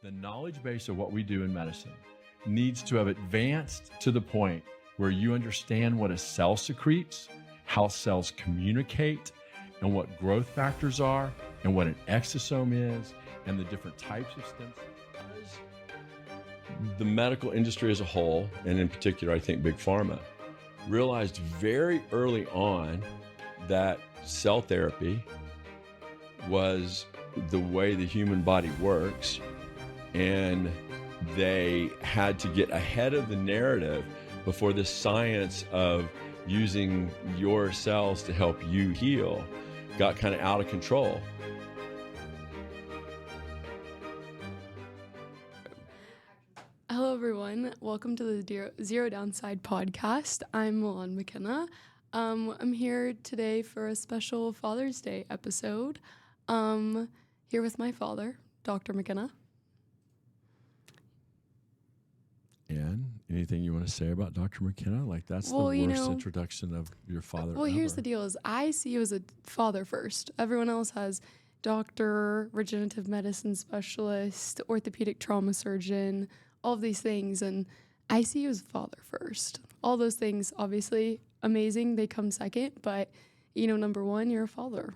The knowledge base of what we do in medicine needs to have advanced to the point where you understand what a cell secretes, how cells communicate, and what growth factors are, and what an exosome is, and the different types of stem cells. The medical industry as a whole, and in particular, I think Big Pharma, realized very early on that cell therapy was the way the human body works, and they had to get ahead of the narrative before the science of using your cells to help you heal got kind of out of control. Hello, everyone. Welcome to the Zero Downside podcast. I'm Milan McKenna. I'm here today for a special Father's Day episode. Here with my father, Dr. McKenna. And anything you want to say about Dr. McKenna? Like, that's the worst introduction of your father Well, ever. here's the deal is I see you as a father first. Everyone else has doctor, regenerative medicine specialist, orthopedic trauma surgeon, all of these things. And I see you as a father first. All those things, obviously, amazing. They come second. But, number one, you're a father.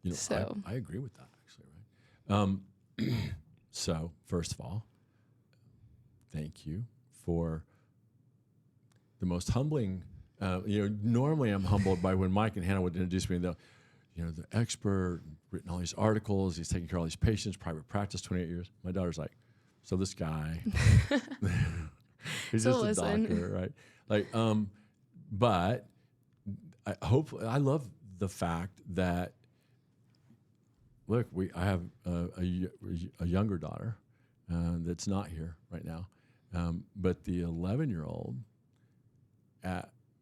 I agree with that, actually, right? So, first of all, thank you for the most humbling. Normally I'm humbled by when Mike and Hannah would introduce me. The expert, written all these articles. He's taking care of all these patients, private practice, 28 years. My daughter's like, so this guy, he's So just a doctor, right? But I love the fact that, look, I have a younger daughter that's not here right now. But the 11-year-old,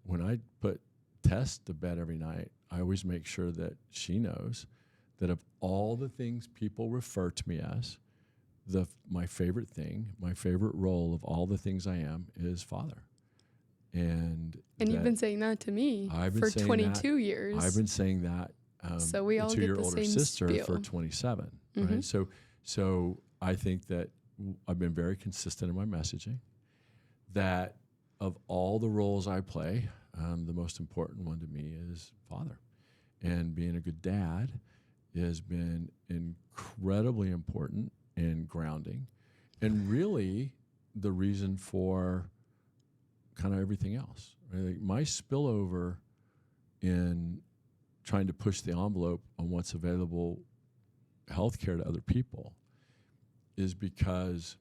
when I put Tess to bed every night, I always make sure that she knows that of all the things people refer to me as, my favorite thing, my favorite role of all the things I am is father. And you've been saying that to me for 22 years. I've been saying that so we all to get your the older same sister spiel. for 27, Mm-hmm. right? So I think that I've been very consistent in my messaging, that of all the roles I play, the most important one to me is father. And being a good dad has been incredibly important and grounding, and really the reason for kind of everything else. Right? Like my spillover in trying to push the envelope on what's available healthcare to other people is because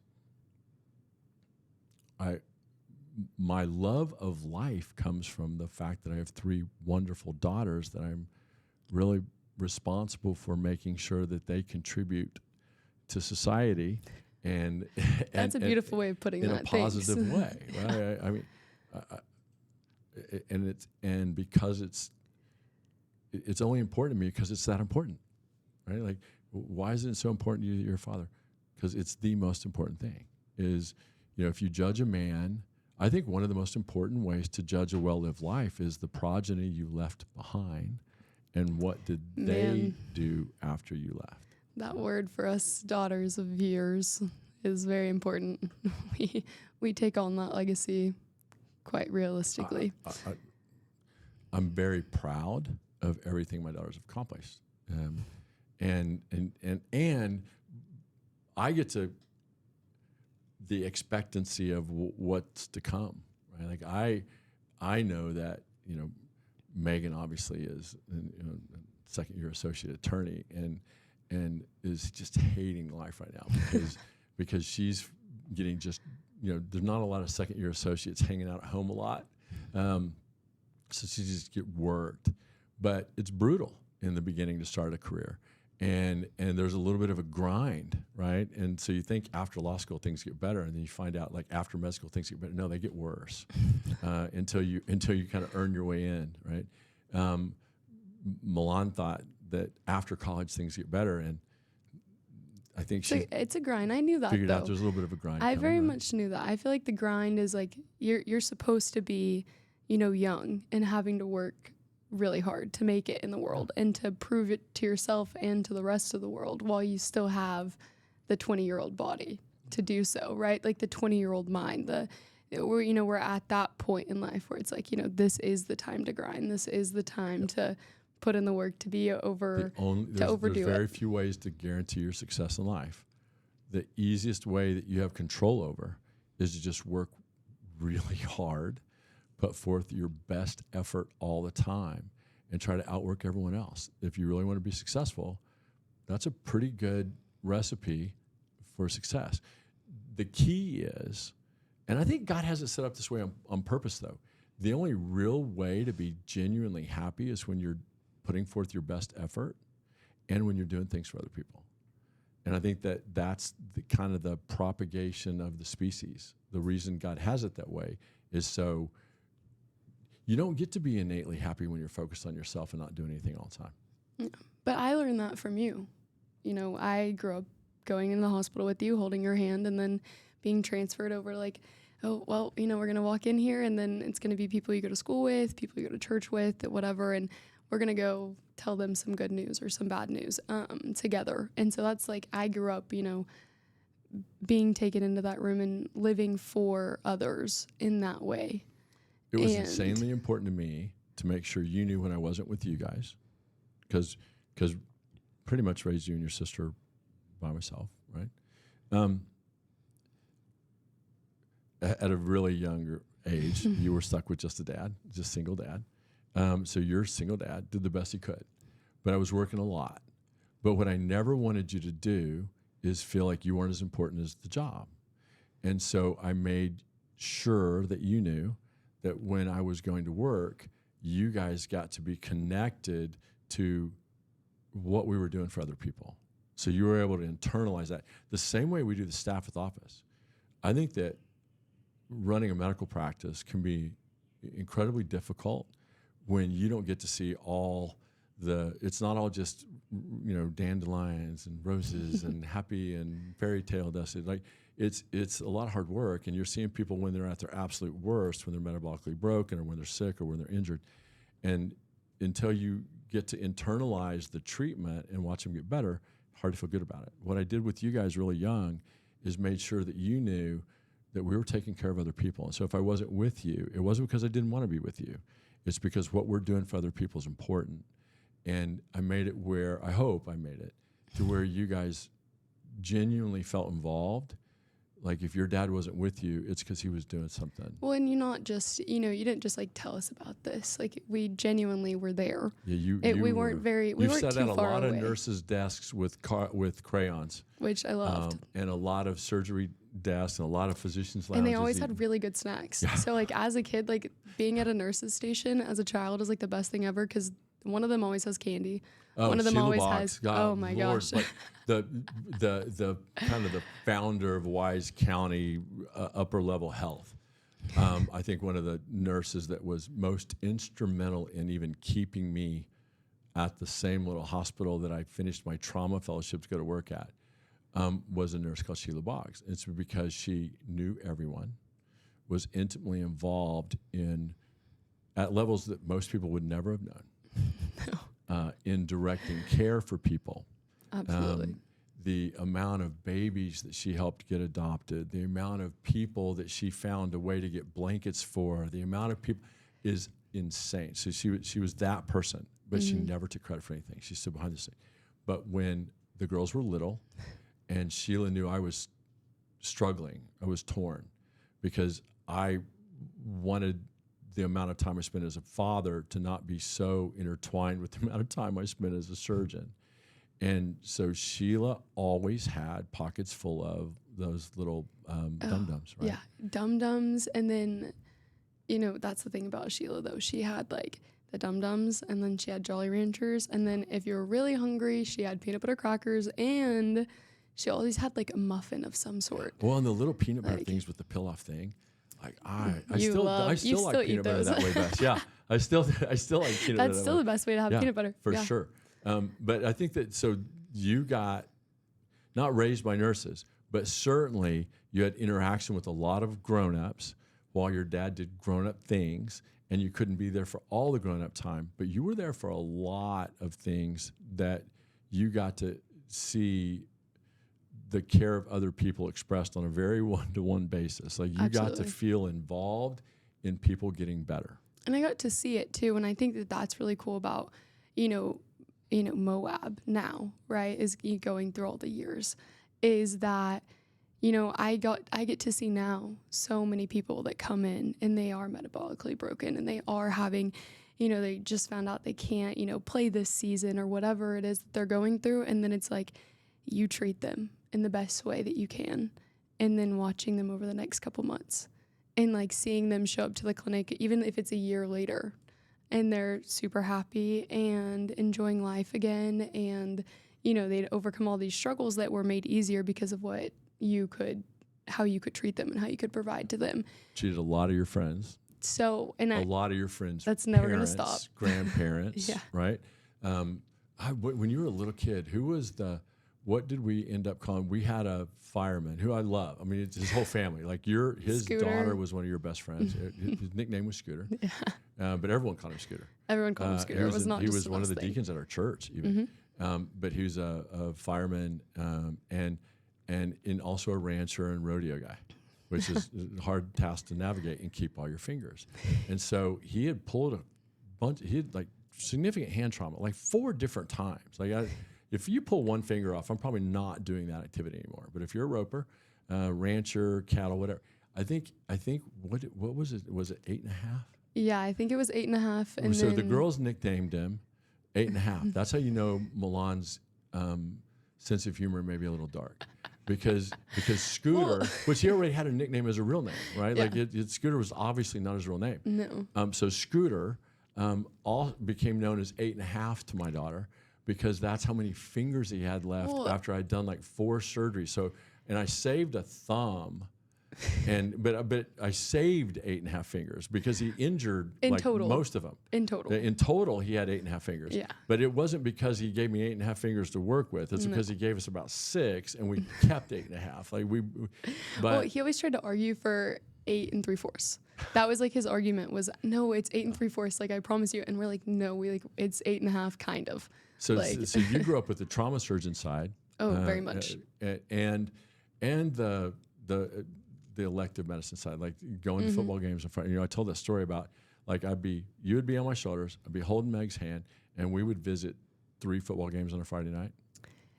my love of life comes from the fact that I have three wonderful daughters that I'm really responsible for making sure that they contribute to society, and that's a beautiful way of putting in that. a positive way, right? I mean, because it's only important to me because it's that important, right? Like, why is it so important to you that you're a father? Because it's the most important thing. Is, if you judge a man, I think one of the most important ways to judge a well-lived life is the progeny you left behind, and what did they do after you left. That word for us daughters of years is very important. We take on that legacy quite realistically. I'm very proud of everything my daughters have accomplished, and I get to the expectancy of what's to come, right? Like I know that Megan obviously is a second-year associate attorney and is just hating life right now because she's getting there's not a lot of second-year associates hanging out at home a lot, so she just get worked, but it's brutal in the beginning to start a career. And there's a little bit of a grind, right? And so you think after law school things get better, and then you find out like after med school things get better. No, they get worse until you kind of earn your way in, right? Milan thought that after college things get better, and I think it's a grind. I knew that. Figured out there's a little bit of a grind. I very much knew that. I feel like the grind is like you're supposed to be, young and having to work really hard to make it in the world and to prove it to yourself and to the rest of the world while you still have the 20-year-old body to do so, right? Like the 20-year-old mind, we're at that point in life where it's like, this is the time to grind. This is the time to put in the work to be overdo there's very it. few ways to guarantee your success in life. The easiest way that you have control over is to just work really hard, put forth your best effort all the time, and try to outwork everyone else. If you really want to be successful, that's a pretty good recipe for success. The key is, and I think God has it set up this way on purpose, though, the only real way to be genuinely happy is when you're putting forth your best effort and when you're doing things for other people. And I think that that's the kind of the propagation of the species. The reason God has it that way is so you don't get to be innately happy when you're focused on yourself and not doing anything all the time. Yeah. But I learned that from you. I grew up going in the hospital with you, holding your hand, and then being transferred over like, oh, well, we're going to walk in here, and then it's going to be people you go to school with, people you go to church with, whatever, and we're going to go tell them some good news or some bad news together. And so that's like, I grew up, being taken into that room and living for others in that way. It was insanely important to me to make sure you knew when I wasn't with you guys, because pretty much raised you and your sister by myself, right? At a really younger age, you were stuck with just a dad, just single dad. So your single dad did the best he could, but I was working a lot. But what I never wanted you to do is feel like you weren't as important as the job. And so I made sure that you knew that when I was going to work, you guys got to be connected to what we were doing for other people. So you were able to internalize that the same way we do the staff with office. I think that running a medical practice can be incredibly difficult when you don't get to see it's not all just, dandelions and roses and happy and fairy tale dusted. Like it's a lot of hard work, and you're seeing people when they're at their absolute worst, when they're metabolically broken or when they're sick or when they're injured. And until you get to internalize the treatment and watch them get better, hard to feel good about it. What I did with you guys really young is made sure that you knew that we were taking care of other people. And so if I wasn't with you, it wasn't because I didn't want to be with you. It's because what we're doing for other people is important. And I made it where, I hope I made it, to where you guys genuinely felt involved. Like if your dad wasn't with you, it's because he was doing something. Well, and you not just, you didn't just like tell us about this. Like we genuinely were there. Yeah, we weren't too sat at a far lot away, of nurses' desks with crayons, which I loved, and a lot of surgery desks and a lot of physicians' lounges. and they always had really good snacks. Yeah. So like as a kid, like being at a nurse's station as a child is like the best thing ever because one of them always has candy. One of them Sheila always Boggs, has. God, Oh my Lord, gosh. like the kind of the founder of Wise County upper level health. I think one of the nurses that was most instrumental in even keeping me at the same little hospital that I finished my trauma fellowship to go to work at was a nurse called Sheila Boggs. It's because she knew everyone, was intimately involved at levels that most people would never have known. In directing care for people. Absolutely. The amount of babies that she helped get adopted, the amount of people that she found a way to get blankets for, the amount of people is insane. So she was that person, but she never took credit for anything. She stood behind this thing. But when the girls were little and Sheila knew I was struggling, I was torn because I wanted the amount of time I spent as a father to not be so intertwined with the amount of time I spent as a surgeon. And so Sheila always had pockets full of those little dum-dums, right? Yeah, dum-dums. And then, that's the thing about Sheila, though. She had, like, the dum-dums, and then she had Jolly Ranchers. And then if you were really hungry, she had peanut butter crackers, and she always had, like, a muffin of some sort. Well, and the little peanut butter things with the pill-off thing. Like I still like eat peanut butter those. that way best. Yeah, I still like peanut butter. That's still the best way to have peanut butter. For sure. But I think that so you got not raised by nurses, but certainly you had interaction with a lot of grown-ups while your dad did grown-up things, and you couldn't be there for all the grown-up time, but you were there for a lot of things that you got to see the care of other people expressed on a very one-to-one basis. Like you got to Absolutely. feel involved in people getting better. And I got to see it too, and I think that that's really cool about, Moab now, right? Is going through all the years, is that, I get to see now so many people that come in and they are metabolically broken and they are having, they just found out they can't, play this season or whatever it is that they're going through, and then it's like you treat them in the best way that you can, and then watching them over the next couple months. And like seeing them show up to the clinic, even if it's a year later, and they're super happy and enjoying life again. And, they'd overcome all these struggles that were made easier because of how you could treat them and how you could provide to them. Treated a lot of your friends, So, a lot of your friends, that's never going to parents, stop. grandparents, Yeah. right? When you were a little kid, what did we end up calling? We had a fireman who I love. I mean, it's his whole family. Like his Scooter. daughter was one of your best friends. His nickname was Scooter, but everyone called him Scooter. Everyone called him Scooter. It was not he just was one of the thing. deacons at our church, even. But he was a fireman and also a rancher and rodeo guy, which is a hard task to navigate and keep all your fingers. And so he had pulled a bunch. He had like significant hand trauma, like 4 different times. If you pull one finger off, I'm probably not doing that activity anymore. But if you're a roper, rancher, cattle, whatever, I think what was it? Was it 8.5? Yeah, I think it was 8.5. And So then the girls nicknamed him 8.5. That's how you know Milan's sense of humor may be a little dark, because Scooter, which he already had a nickname as a real name, right? Yeah. Like Scooter was obviously not his real name. No. So Scooter all became known as 8.5 to my daughter, because that's how many fingers he had left after I'd done like 4 surgeries. So, and I saved a thumb, but I saved 8.5 fingers because he injured total. most of them. In total. In total, he had 8.5 fingers. Yeah. But it wasn't because he gave me 8.5 fingers to work with. It's because he gave us about 6, and we kept 8.5. Well, he always tried to argue for 8 3/4. That was like his argument was, no, it's 8 3/4. Like, I promise you. And we're like, no, it's 8.5, kind of. So you grew up with the trauma surgeon side. Oh, very much. And the elective medicine side, like going to football games in front. I told that story about like you would be on my shoulders, I'd be holding Meg's hand, and we would visit 3 football games on a Friday night.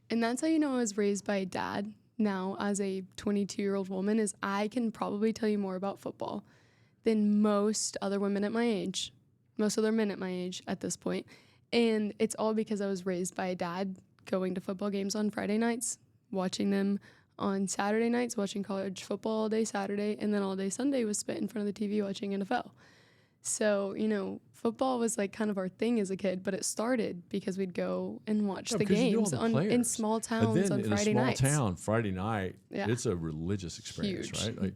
And that's how I was raised by a dad. Now, as a 22-year-old woman, is I can probably tell you more about football than most other women at my age, most other men at my age at this point. And it's all because I was raised by a dad, going to football games on Friday nights, watching them on Saturday nights, watching college football all day Saturday, and then all day Sunday was spent in front of the TV watching NFL. So, football was like kind of our thing as a kid, but it started because we'd go and watch the games in small towns on Friday nights. In a small town, Friday night, Yeah. it's a religious experience, Huge. right? Like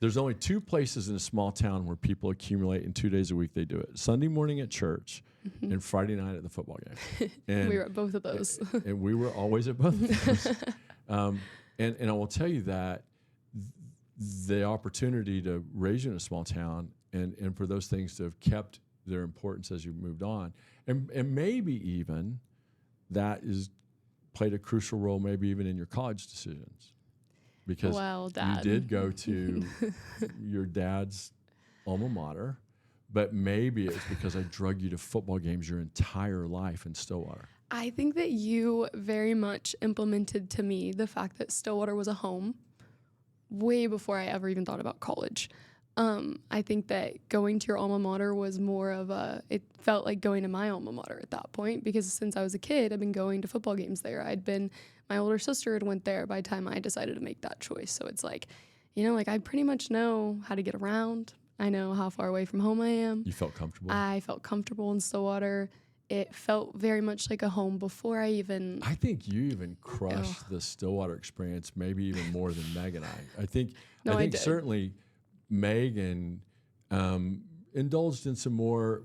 there's only 2 places in a small town where people accumulate, and 2 days a week they do it. Sunday morning at church and Friday night at the football game. And we were at both of those. and we were always at both of those. And I will tell you that the opportunity to raise you in a small town and for those things to have kept their importance as you moved on, and maybe even that is played a crucial role, maybe even in your college decisions, because Dad. you did go to your dad's alma mater, but maybe it's because I drug you to football games your entire life in Stillwater. I think that you very much implemented to me the fact that Stillwater was a home way before I ever even thought about college. I think that going to your alma mater was more of it felt like going to my alma mater at that point, because since I was a kid, I'd been going to football games there. My older sister had went there by the time I decided to make that choice. So it's like, I pretty much know how to get around. I know how far away from home I am. You felt comfortable? I felt comfortable in Stillwater. It felt very much like a home before I even... I think you even crushed the Stillwater experience, maybe even more than Meg and I. I think did. Certainly Megan indulged in some more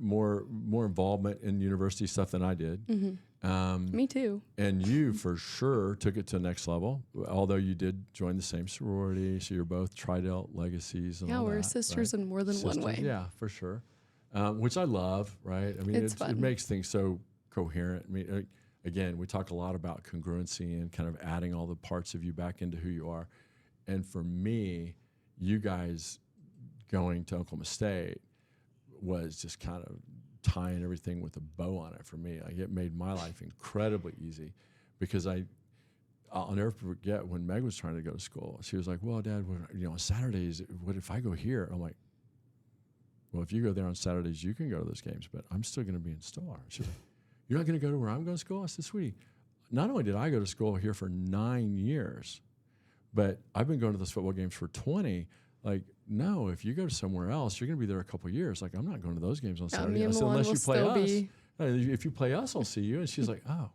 involvement in university stuff than I did. Me too. And you for sure took it to the next level, although you did join the same sorority, so you're both Tri-Delt legacies and all that. Yeah, we're sisters right? in more than one way. Yeah, for sure. Which I love, right? I mean, It's fun. it makes things so coherent. I mean, again, we talk a lot about congruency and kind of adding all the parts of you back into who you are. And for me, you guys going to Oklahoma State was just kind of tying everything with a bow on it for me. Like, it made my life incredibly easy, because I'll never forget when Meg was trying to go to school. She was like, "Well, Dad, on Saturdays, what if I go here?" I'm like, "Well, if you go there on Saturdays, you can go to those games, but I'm still going to be in Star." She's like, "You're not going to go to where I'm going to school?" I said, "Sweetie, not only did I go to school here for 9 years, but I've been going to those football games for 20. Like, no, if you go to somewhere else, you're going to be there a couple of years. Like, I'm not going to those games on Saturday. me and I said, Milan unless will you play still us. be- If you play us, I'll see you." And she's like, "Oh."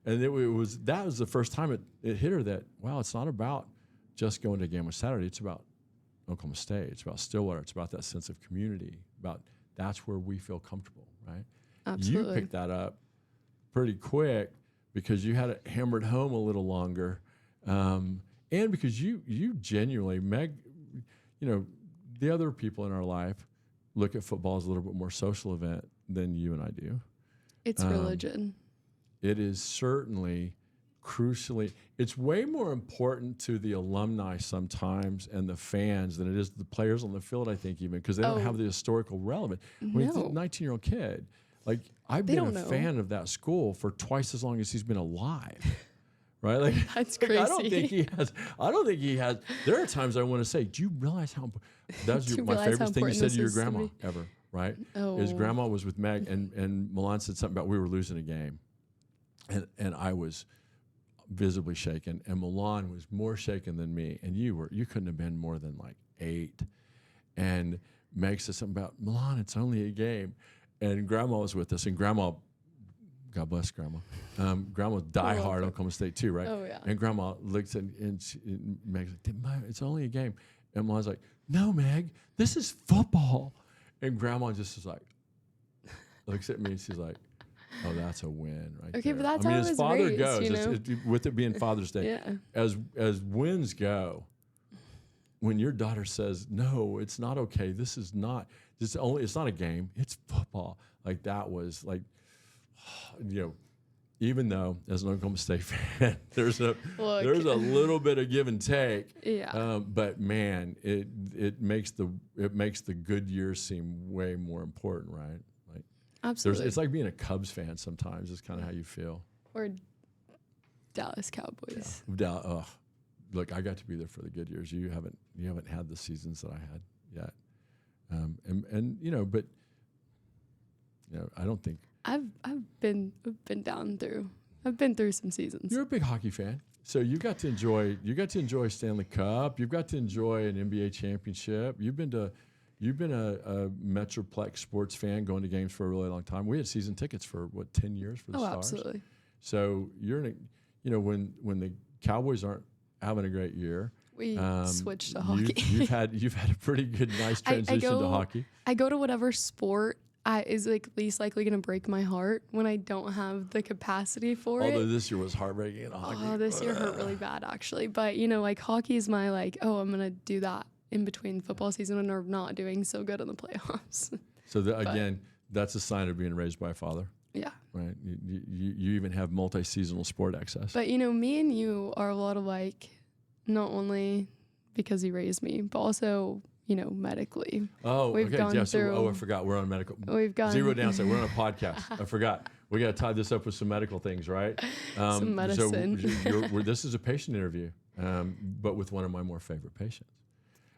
And that was the first time it hit her that, wow, it's not about just going to a game on Saturday. It's about Oklahoma State. It's about Stillwater. It's about that sense of community. That's where we feel comfortable, right? Absolutely. You picked that up pretty quick because you had it hammered home a little longer, and because you genuinely, Meg, the other people in our life look at football as a little bit more social event than you and I do. It's religion. It is certainly crucially, it's way more important to the alumni sometimes and the fans than it is the players on the field, I think, even because they don't have the historical relevance. When you're a 19-year-old kid, like, I've been a fan of that school for twice as long as he's been alive. Right? Like, That's crazy. I don't think he has. There are times I want to say, do you realize how that's my favorite thing you said to your grandma ever, right? Oh. His grandma was with Meg, and Milan said something about we were losing a game. And I was visibly shaken, and Milan was more shaken than me. And you couldn't have been more than like 8. And Meg said something about, "Milan, it's only a game." And Grandma was with us, and Grandma, God bless Grandma. Grandma's diehard Oklahoma State too, right? Oh, yeah. And Grandma looks and Meg's like, "It's only a game." And Milan's like, "No, Meg, this is football." And Grandma just is like, looks at me, and she's like, "Oh, that's a win, right?" Okay, there. but that's I mean, how I as was father raised, goes, with it being Father's Day, Yeah. as wins go, when your daughter says, "No, it's not okay. This is not. It's not a game. It's football." Like, that was like, even though as an Oklahoma State fan, there's a little bit of give and take. Yeah. But man, it makes the good years seem way more important, right? Like, Absolutely. it's like being a Cubs fan sometimes. It's kind of how you feel. Or Dallas Cowboys. Yeah. Look, I got to be there for the good years. You haven't had the seasons that I had yet. But I don't think I've been through some seasons. you're a big hockey fan. So you got to enjoy Stanley Cup. You've got to enjoy an NBA championship. You've been a Metroplex sports fan, going to games for a really long time. We had season tickets for 10 years for the Stars. Absolutely. So you're when the Cowboys aren't having a great year, We switched to hockey. You've had a pretty good, nice transition to hockey. I go to whatever sport is like least likely going to break my heart when I don't have the capacity for it. Although this year was heartbreaking in hockey. Oh, this year hurt really bad actually. But like hockey is my I'm going to do that in between football season when we're not doing so good in the playoffs. So again, that's a sign of being raised by a father. Yeah. Right. You even have multi-seasonal sport access. But me and you are a lot alike, not only because he raised me, but also medically. Oh, we've okay. gone through. I forgot. We're on medical. We've gone zero downside. We're on a podcast. I forgot. We got to tie this up with some medical things, right? Some medicine. So this is a patient interview, but with one of my more favorite patients.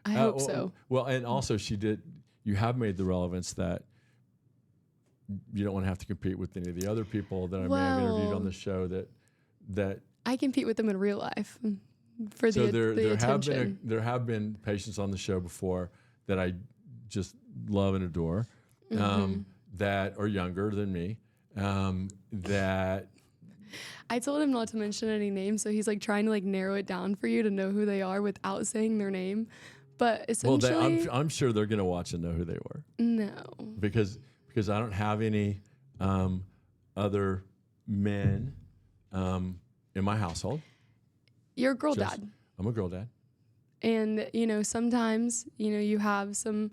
I hope so. Well, and also you have made the relevance that you don't want to have to compete with any of the other people that I may have interviewed on the show that I compete with them in real life for the attention. There have been patients on the show before that I just love and adore, that are younger than me, that I told him not to mention any names, so he's trying to narrow it down for you to know who they are without saying their name. But essentially, I'm sure they're going to watch and know who they were. No, because I don't have any other men in my household. You're a girl dad. I'm a girl dad. And sometimes you have some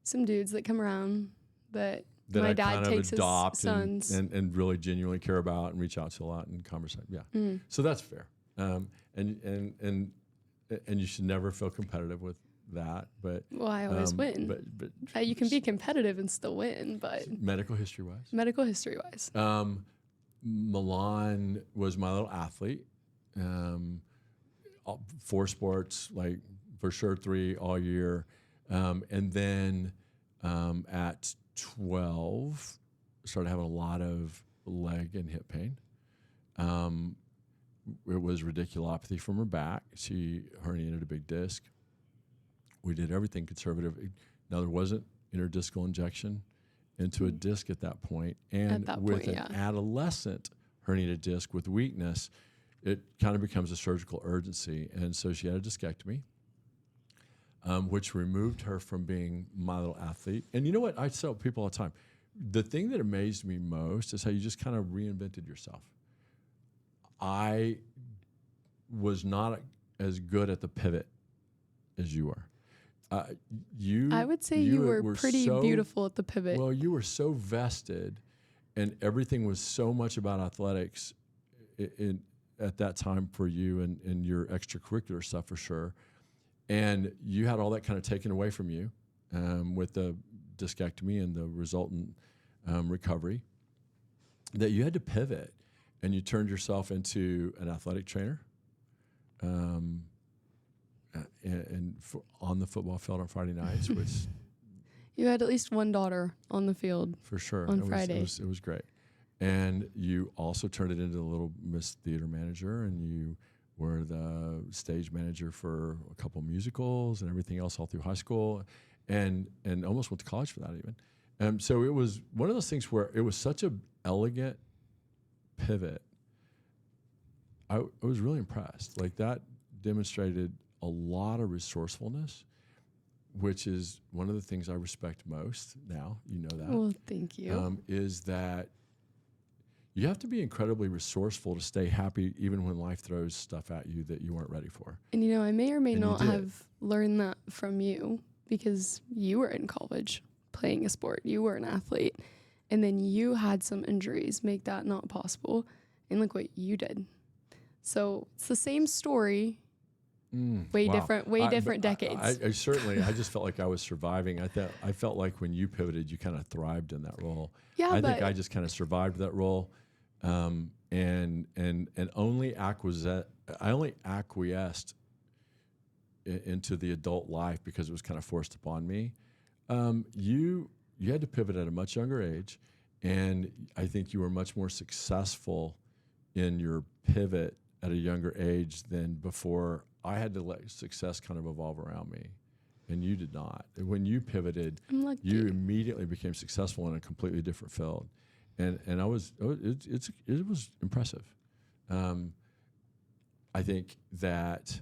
dudes that come around that that My I dad kind of takes his adopt sons. and really genuinely care about and reach out to a lot and conversate. Yeah. So that's fair. And you should never feel competitive with that. But Well, I always win. but You can be competitive and still win, but medical history wise, medical history wise. Milan was my little athlete. 4 sports, like for sure 3 all year. And then at 12, started having a lot of leg and hip pain. It was radiculopathy from her back. She herniated a big disc. We did everything conservative. Now, there wasn't interdiscal injection into a disc at that point. And with an adolescent herniated disc with weakness, it kind of becomes a surgical urgency. And so she had a discectomy, which removed her from being my little athlete. And you know what? I tell people all the time, the thing that amazed me most is how you just kind of reinvented yourself. I was not as good at the pivot as you were. I would say you were pretty beautiful at the pivot. Well, you were so vested, and everything was so much about athletics at that time for you and your extracurricular stuff for sure. And you had all that kind of taken away from you with the discectomy and the resultant recovery, that you had to pivot, and you turned yourself into an athletic trainer. On the football field on Friday nights, which you had at least one daughter on the field for sure on Friday. It was great. And you also turned it into the Little Miss Theater manager, and you were the stage manager for a couple musicals and everything else all through high school, and almost went to college for that even. So it was one of those things where it was such an elegant pivot. I was really impressed. Like, that demonstrated a lot of resourcefulness, which is one of the things I respect most now. You know that. Well, thank you. Is that you have to be incredibly resourceful to stay happy even when life throws stuff at you that you weren't ready for. And you know, I may or may not have learned that from you, because you were in college playing a sport. You were an athlete. And then you had some injuries make that not possible. And look what you did. So it's the same story. Way different decades. I certainly, I just felt like I was surviving. I felt like when you pivoted, you kind of thrived in that role. Yeah, I think I just kind of survived that role, and only acquiesced into the adult life because it was kind of forced upon me. You had to pivot at a much younger age, and I think you were much more successful in your pivot at a younger age than before. I had to let success kind of evolve around me, and you did not. When you pivoted, you immediately became successful in a completely different field, and it was impressive. I think that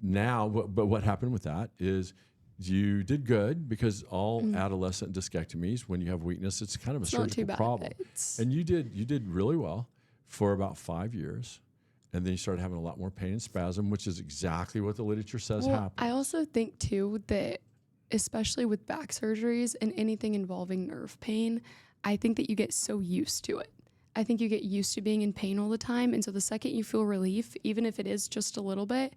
now, but what happened with that is you did good, because all adolescent discectomies, when you have weakness, it's kind of a surgical problem, and you did really well for about 5 years. And then you started having a lot more pain and spasm, which is exactly what the literature says happens. I also think, too, that especially with back surgeries and anything involving nerve pain, I think that you get so used to it. I think you get used to being in pain all the time. And so the second you feel relief, even if it is just a little bit,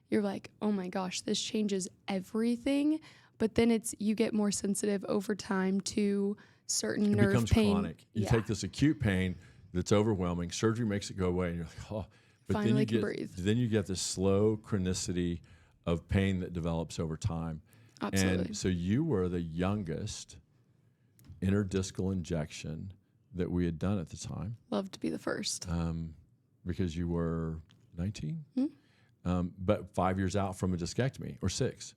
you're like, oh my gosh, this changes everything. But then you get more sensitive over time to certain nerve pain. It becomes chronic. You take this acute pain that's overwhelming. Surgery makes it go away, and you're like, oh. But finally can breathe. Then you get this slow chronicity of pain that develops over time. Absolutely. And so you were the youngest interdiscal injection that we had done at the time. Love to be the first. Because you were 19? But 5 years out from a discectomy, or 6,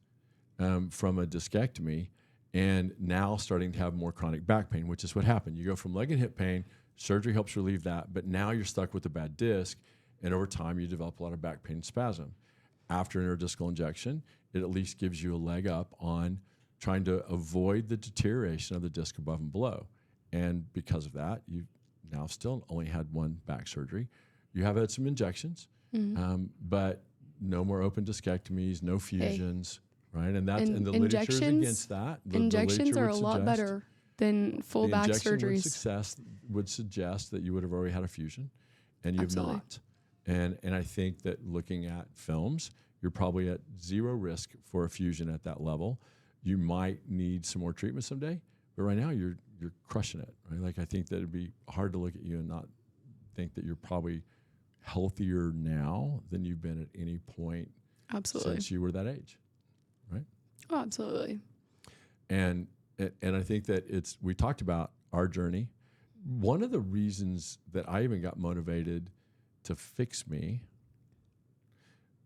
from a discectomy, and now starting to have more chronic back pain, which is what happened. You go from leg and hip pain, surgery helps relieve that, but now you're stuck with a bad disc. And over time, you develop a lot of back pain and spasm. After interdiscal injection, it at least gives you a leg up on trying to avoid the deterioration of the disc above and below. And because of that, you now still only had one back surgery. You have had some injections, but no more open discectomies, no fusions, right? And the literature is against that. Injections are a lot better then full The back injection surgeries. would suggest that you would have already had a fusion, and you Absolutely. have not. And I think that looking at films, you're probably at zero risk for a fusion at that level. You might need some more treatment someday, but right now you're crushing it. Right? Like I think that it'd be hard to look at you and not think that you're probably healthier now than you've been at any point Absolutely. since you were that age, right? Oh, absolutely. And I think that we talked about our journey. One of the reasons that I even got motivated to fix me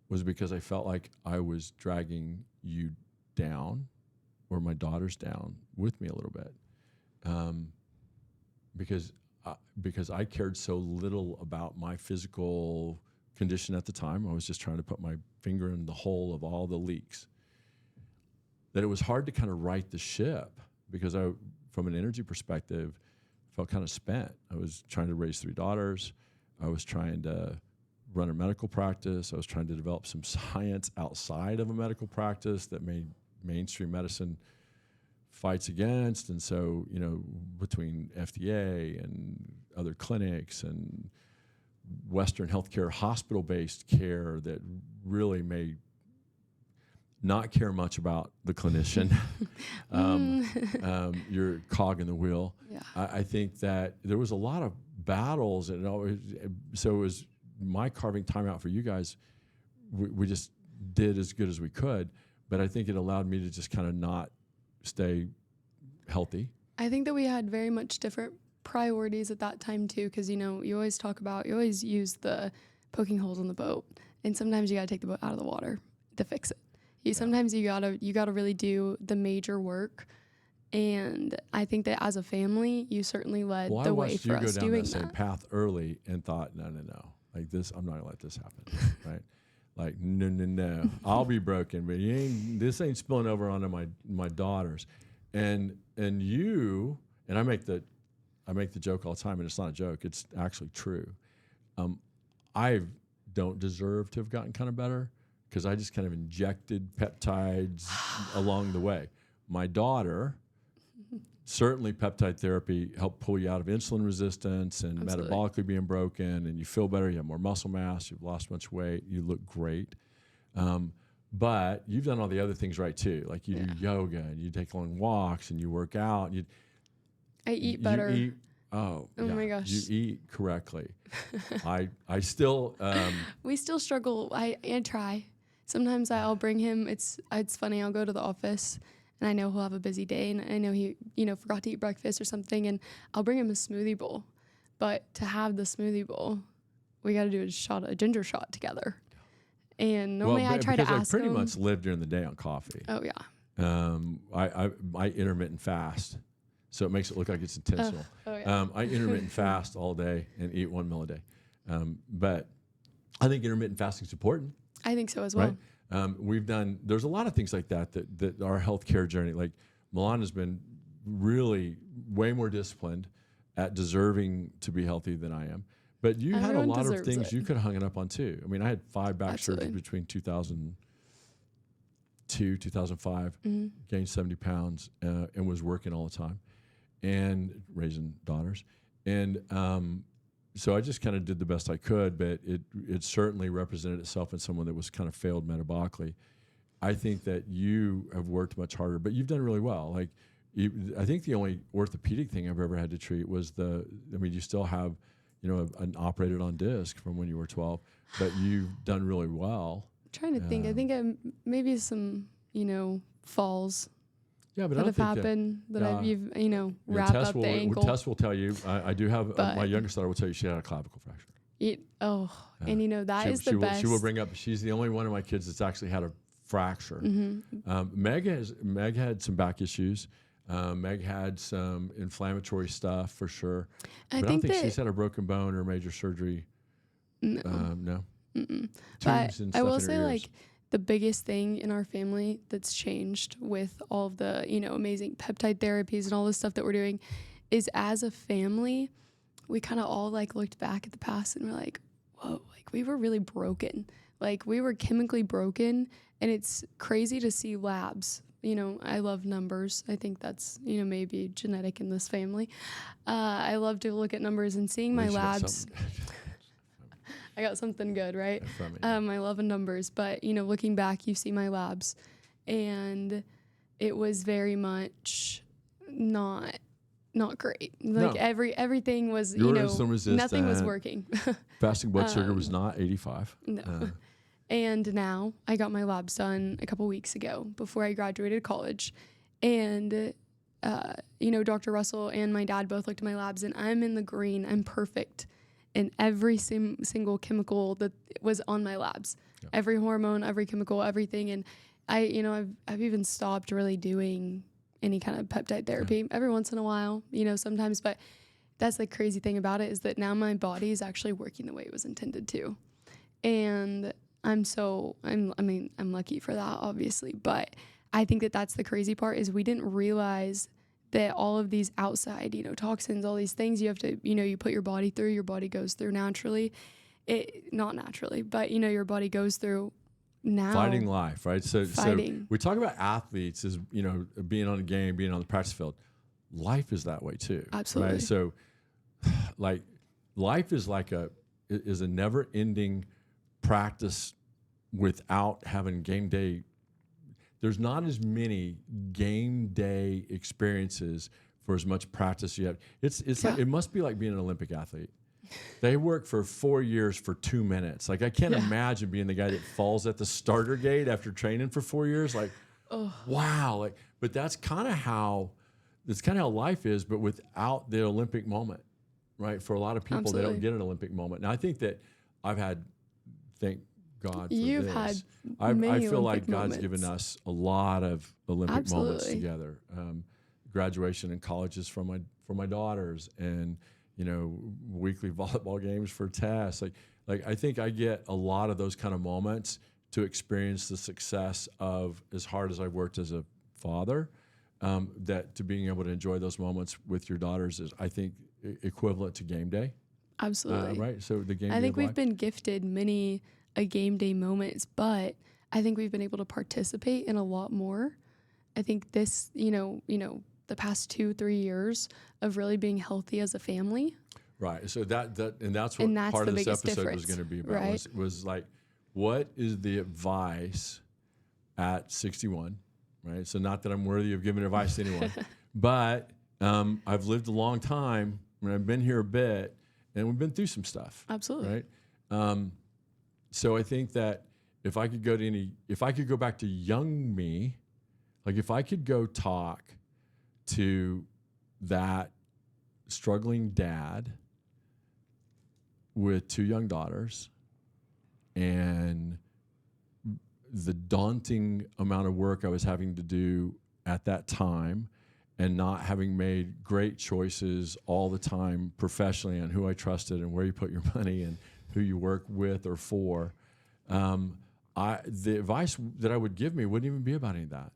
was because I felt like I was dragging you down, or my daughters down with me a little bit, because I cared so little about my physical condition at the time. I was just trying to put my finger in the hole of all the leaks, that it was hard to kind of right the ship, because I, from an energy perspective, felt kind of spent. I was trying to raise 3 daughters. I was trying to run a medical practice. I was trying to develop some science outside of a medical practice that mainstream medicine fights against. And so, between FDA and other clinics and Western healthcare, hospital-based care that really may not care much about the clinician, your cog in the wheel. Yeah. I think that there was a lot of battles, and so it was my carving time out for you guys. We just did as good as we could, but I think it allowed me to just kind of not stay healthy. I think that we had very much different priorities at that time too, because you always use the poking holes in the boat, and sometimes you got to take the boat out of the water to fix it. Sometimes you gotta really do the major work, and I think that as a family, you certainly led the way for us doing that. I watched you go down that same path early and thought, no, like this, I'm not gonna let this happen, right? Like no, I'll be broken, but this ain't spilling over onto my daughters, and you and I make the joke all the time, and it's not a joke, it's actually true. I don't deserve to have gotten kind of better, because I just kind of injected peptides along the way. My daughter, certainly peptide therapy helped pull you out of insulin resistance and Absolutely. metabolically being broken, and you feel better, you have more muscle mass, you've lost a bunch of weight, you look great. But you've done all the other things right too. Like you do yoga, and you take long walks, and you work out. And I eat better. Oh yeah, my gosh. You eat correctly. I still... we still struggle. I try. Sometimes I'll bring him. It's funny. I'll go to the office, and I know he'll have a busy day, and I know he forgot to eat breakfast or something, and I'll bring him a smoothie bowl. But to have the smoothie bowl, we got to do a ginger shot together. And normally I try to ask him. Because I pretty much live during the day on coffee. Oh yeah. I intermittent fast, so it makes it look like it's intentional. Oh yeah. I intermittent fast all day and eat 1 meal a day. But I think intermittent fasting is important. I think so as well. Right? There's a lot of things like that our healthcare journey, like Milan has been really way more disciplined at deserving to be healthy than I am. But you had a lot of things you could have hung it up on too. I mean, I had 5 back surgeries between 2002, 2005, gained 70 pounds, and was working all the time and raising daughters. And so I just kind of did the best I could, but it certainly represented itself in someone that was kind of failed metabolically. I think that you have worked much harder, but you've done really well. Like, I think the only orthopedic thing I've ever had to treat was you still have, an operated on disc from when you were 12, but you've done really well. I'm trying to think. I think maybe some, falls. Yeah, but that have happened you've wrapped up the ankle. Tess will tell you. I do have my youngest daughter will tell you she had a clavicle fracture. And that is the best. She will bring up. She's the only one of my kids that's actually had a fracture. Mm-hmm. Meg had some back issues. Meg had some inflammatory stuff for sure. But I don't think she's had a broken bone or major surgery. No. But I will say, like, the biggest thing in our family that's changed with all of the, amazing peptide therapies and all this stuff that we're doing is, as a family, we kind of all looked back at the past and we're like, whoa, we were really broken. We were chemically broken, and it's crazy to see labs I love numbers. I think that's, maybe genetic in this family. I love to look at numbers and seeing my At least you got labs. something I got something good, right? from it. I love numbers, but looking back, you see my labs, and it was very much not great. Like No. everything was, You were insulin nothing was resistant. working. Fasting blood sugar was not 85. No. And now I got my labs done a couple weeks ago before I graduated college. And, Dr. Russell and my dad both looked at my labs, and I'm in the green. I'm perfect in every single chemical that was on my labs, every hormone, every chemical, everything. And I've even stopped really doing any kind of peptide therapy every once in a while, sometimes. But that's the crazy thing about it, is that now my body is actually working the way it was intended to. And I'm lucky for that, obviously. But I think that that's the crazy part, is we didn't realize that all of these outside, toxins, all these things you have to, you put your body through, your body goes through naturally. Not naturally, but, your body goes through now. Fighting life, right? So Fighting. we talk about athletes as, being on a game, being on the practice field. Life is that way too. Absolutely. Right? So like life is a never ending practice without having game day. There's not as many game day experiences for as much practice you have. It's like, it must be like being an Olympic athlete. They work for 4 years for 2 minutes. Like, I can't imagine being the guy that falls at the starter gate after training for 4 years. Like, wow. Like, but that's kind of how life is, but without the Olympic moment, right? For a lot of people, Absolutely. They don't get an Olympic moment. Now, I think that thank God for You've this. had I many feel like Olympic God's moments. given us a lot of Olympic moments Absolutely. together. Graduation and colleges for my daughters, and weekly volleyball games for Tess. Like I think I get a lot of those kind of moments to experience the success of, as hard as I've worked as a father, that to being able to enjoy those moments with your daughters is, I think, equivalent to game day. Absolutely. Right. So the game day I think of we've life. been gifted many a game day moments, but I think we've been able to participate in a lot more. I think this, the past 2-3 years of really being healthy as a family. Right. So that's what part the of this biggest episode was difference, going to be about. right? Was like, what is the advice at 61? Right. So not that I'm worthy of giving advice to anyone, but I've lived a long time, and I've been here a bit, and we've been through some stuff. Absolutely. Right. So I think that if I could go back to young me, like if I could go talk to that struggling dad with 2 young daughters and the daunting amount of work I was having to do at that time, and not having made great choices all the time professionally on who I trusted and where you put your money and who you work with or for, the advice that I would give me wouldn't even be about any of that.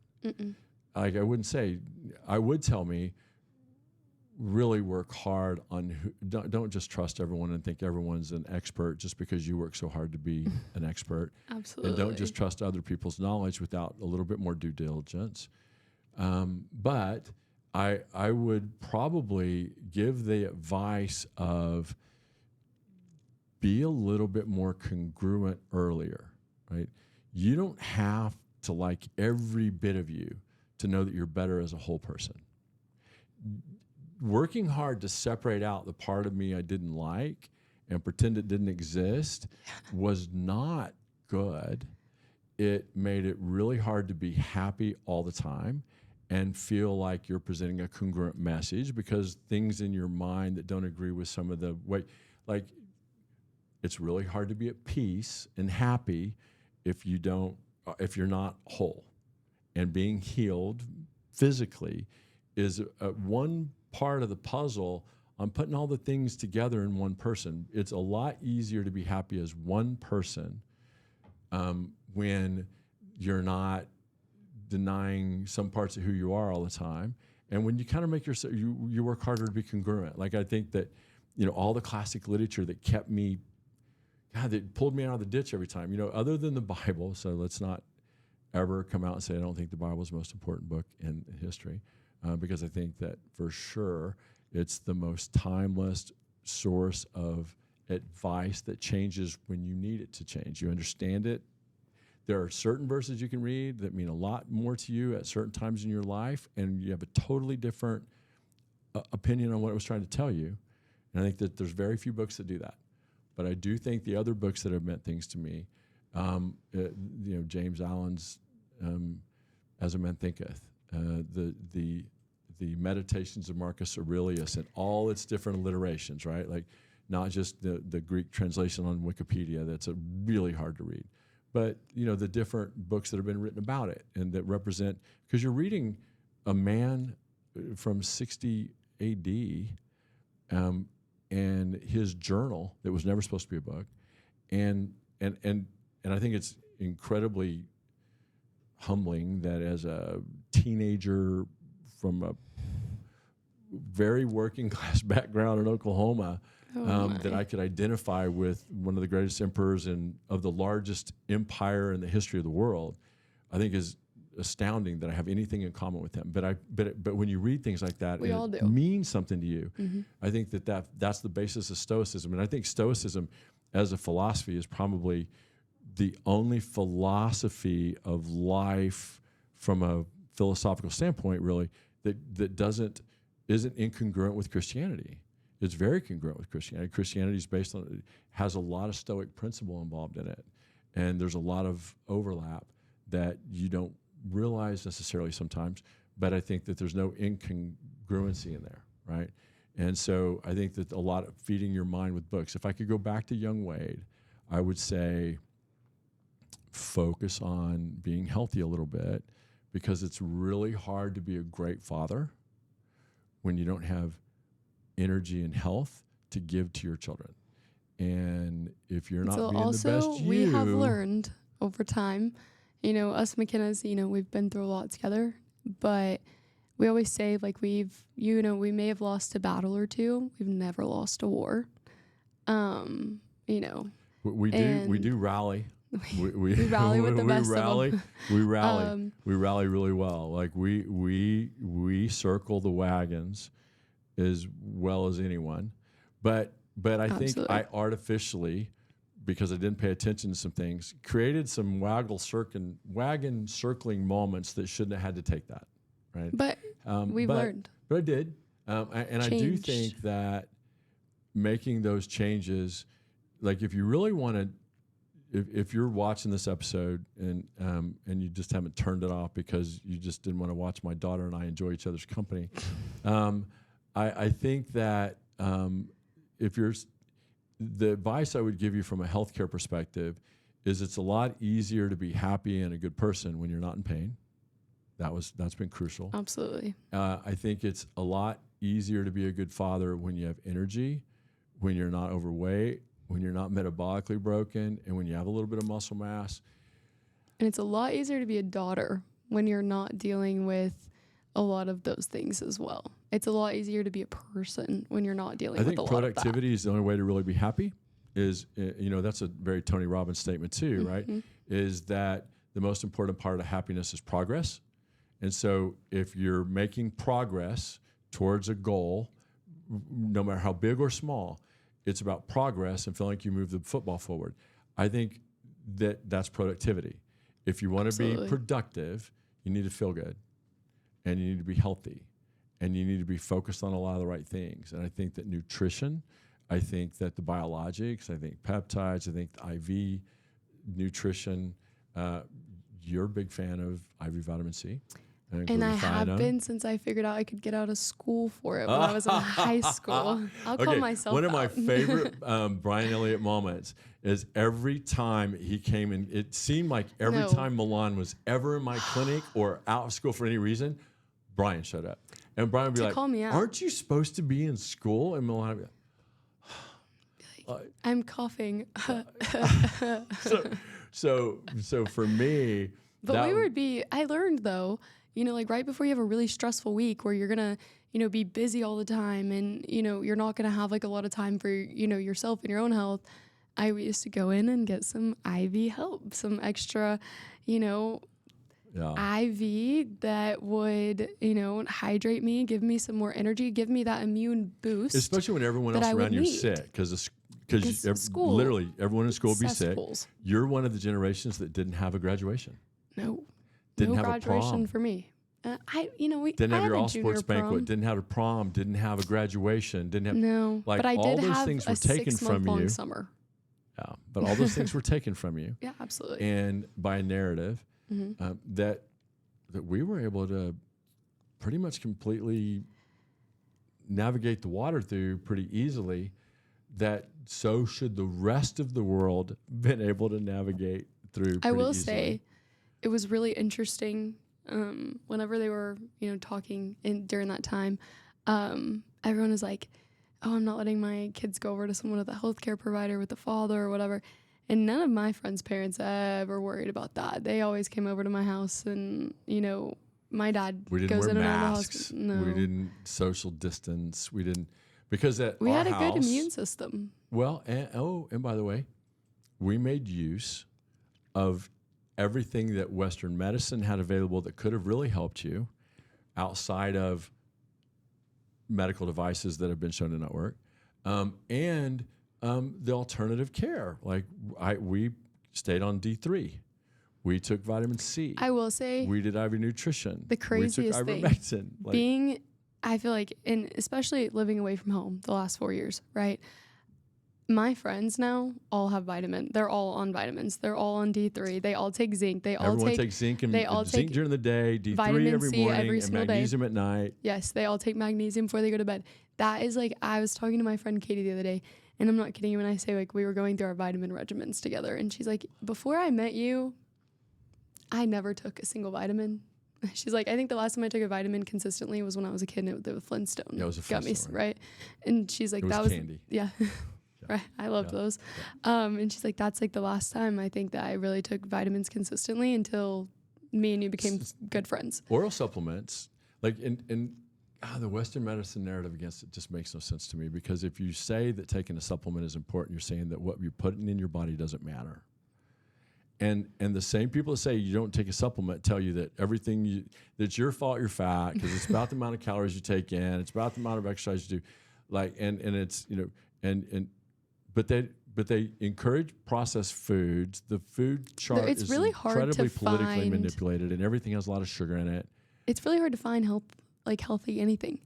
Like, I would tell me, really work hard on don't just trust everyone and think everyone's an expert just because you work so hard to be an expert. Absolutely. And don't just trust other people's knowledge without a little bit more due diligence. But I would probably give the advice of be a little bit more congruent earlier, right? You don't have to like every bit of you to know that you're better as a whole person. Working hard to separate out the part of me I didn't like and pretend it didn't exist was not good. It made it really hard to be happy all the time and feel like you're presenting a congruent message, because things in your mind that don't agree with some of the way, like, it's really hard to be at peace and happy if you're not whole. And being healed physically is one part of the puzzle on putting all the things together in one person. It's a lot easier to be happy as one person when you're not denying some parts of who you are all the time, and when you kind of make yourself, you work harder to be congruent. Like, I think that all the classic literature that kept me, that pulled me out of the ditch every time, other than the Bible. So let's not ever come out and say I don't think the Bible is the most important book in history, because I think that for sure it's the most timeless source of advice that changes when you need it to change. You understand it. There are certain verses you can read that mean a lot more to you at certain times in your life, and you have a totally different opinion on what it was trying to tell you. And I think that there's very few books that do that. But I do think the other books that have meant things to me, James Allen's As a Man Thinketh, the Meditations of Marcus Aurelius, and all its different alliterations, right? Like not just the Greek translation on Wikipedia that's really hard to read, but the different books that have been written about it and that represent, because you're reading a man from 60 AD and his journal that was never supposed to be a book, and I think it's incredibly humbling that as a teenager from a very working class background in Oklahoma, that I could identify with one of the greatest emperors of the largest empire in the history of the world, I think is astounding that I have anything in common with him. But when you read things like that, We all it do. means something to you. I think that's the basis of Stoicism. And I think Stoicism as a philosophy is probably the only philosophy of life from a philosophical standpoint, really, that isn't incongruent with Christianity. It's very congruent with Christianity. Christianity is has a lot of Stoic principle involved in it. And there's a lot of overlap that you don't realize necessarily sometimes, but I think that there's no incongruency in there, right? And so I think that a lot of feeding your mind with books. If I could go back to young Wade, I would say focus on being healthy a little bit, because it's really hard to be a great father when you don't have energy and health to give to your children. And if you're not So being also, the best we have learned over time, us McKennas, we've been through a lot together, but we always say, like, we may have lost a battle or two. We've never lost a war. We do rally. We rally with the best of them. We rally. We rally really well. Like we circle the wagons as well as anyone. But I think Absolutely. I artificially, because I didn't pay attention to some things, created some wagon circling moments that shouldn't have had to take that, right? But we've learned. But I did. And I do think that making those changes, like if you really want to, if you're watching this episode and you just haven't turned it off because you just didn't want to watch my daughter and I enjoy each other's company, I think that the advice I would give you from a healthcare perspective is it's a lot easier to be happy and a good person when you're not in pain. That's been crucial. Absolutely. I think it's a lot easier to be a good father when you have energy, when you're not overweight, when you're not metabolically broken, and when you have a little bit of muscle mass. And it's a lot easier to be a daughter when you're not dealing with a lot of those things as well. It's a lot easier to be a person when you're not dealing with a lot of that. I think productivity is the only way to really be happy. That's a very Tony Robbins statement too, right? Is that the most important part of happiness is progress. And so if you're making progress towards a goal, no matter how big or small, it's about progress and feeling like you move the football forward. I think that's productivity. If you want to be productive, you need to feel good, and you need to be healthy, and you need to be focused on a lot of the right things. And I think that nutrition, I think that the biologics, I think peptides, I think the IV nutrition. You're a big fan of IV vitamin C. And I have been since I figured out I could get out of school for it when I was in high school. I'll call myself One of my out. favorite Brian Elliott moments is every time he came in, it seemed like every time Milan was ever in my clinic or out of school for any reason, Brian showed up. And Brian would be like, call me out. "Aren't you supposed to be in school?" And Milan would be like, I'm coughing. So for me, But I learned though, like right before you have a really stressful week where you're going to, be busy all the time and, you're not going to have like a lot of time for, yourself and your own health. I used to go in and get some IV help, some extra, IV that would, hydrate me, give me some more energy, give me that immune boost. Especially when everyone else around you is sick, because school, literally everyone in school would be sick. cesspools. You're one of the generations that didn't have a graduation. No, Didn't no have a graduation prom. for me. We Didn't I have had your a all junior sports banquet. prom. Didn't have a prom. Didn't have a graduation. Didn't have No, like but I all did those have things a were taken from 6-month-long you. summer. Yeah, but all those things were taken from you, Yeah, absolutely. and by a narrative that we were able to pretty much completely navigate the water through pretty easily. That so should the rest of the world been able to navigate through. I will easily. say, it was really interesting. Whenever they were, talking during that time, everyone was like, "Oh, I'm not letting my kids go over to someone with a healthcare provider with the father or whatever." And none of my friends' parents ever worried about that. They always came over to my house, and my dad We didn't goes wear in and out of the masks. hospital. No, We didn't social distance. We didn't because at we our had a house, good immune system. Well, and by the way, we made use of everything that Western medicine had available that could have really helped you outside of medical devices that have been shown to not work, and the alternative care. Like we stayed on D3. We took vitamin C. I will say, We did IV nutrition. the craziest we took thing, ivermectin. Like, I feel like, and especially living away from home the last 4 years, right? My friends now all have vitamin. They're all on vitamins. They're all on D3. They all take zinc. They all everyone take takes zinc and they all zinc take during the day, D3 vitamin every C morning, every and single day. magnesium at night. Yes, they all take magnesium before they go to bed. That is like, I was talking to my friend Katie the other day, and I'm not kidding you when I say like we were going through our vitamin regimens together, and she's like, before I met you, I never took a single vitamin. She's like, I think the last time I took a vitamin consistently was when I was a kid, and it was Flintstone. Yeah, it was a Got me Flintstone, right? And she's like, It was that was candy. yeah. Right. I loved those. And she's like, that's like the last time I think that I really took vitamins consistently until me and you became good friends. Oral supplements, like the Western medicine narrative against it just makes no sense to me, because if you say that taking a supplement is important, you're saying that what you're putting in your body doesn't matter. And the same people that say you don't take a supplement tell you that that's your fault you're fat, because it's about the amount of calories you take in, it's about the amount of exercise you do, like and it's but they encourage processed foods. The food chart It's is really hard to incredibly politically find- manipulated, and everything has a lot of sugar in it. It's really hard to find healthy anything.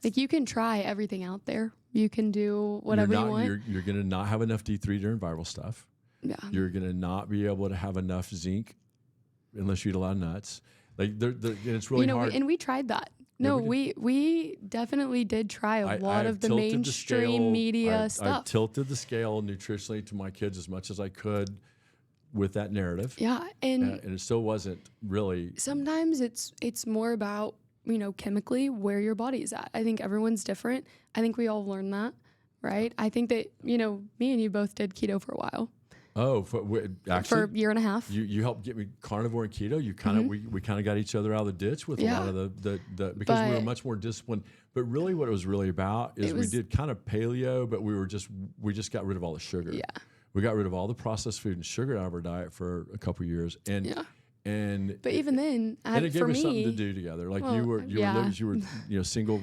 Like, you can try everything out there. You can do whatever you want. You're going to not have enough D3 during viral stuff. Yeah. You're going to not be able to have enough zinc unless you eat a lot of nuts. Like and it's really hard. And we tried that. Yeah, No, we we definitely did try a lot I've of the tilted mainstream scale. media I've stuff. tilted the scale nutritionally to my kids as much as I could with that narrative. Yeah, and And it still wasn't really. sometimes it's more about, chemically where your body's at. I think everyone's different. I think we all learn that, right? I think that, me and you both did keto for a while. Oh, actually, For a year and a half. you helped get me carnivore and keto. You kind of we kind of got each other out of the ditch with a Yeah. lot of the because we were But- much more disciplined. But really, what it was really about is we did kind of paleo, but we just got rid of all the sugar. Yeah. We got rid of all the processed food and sugar out of our diet for a couple of years, and Yeah. and But even then, and it gave for us something to me, do together. Like well, you were yeah. single,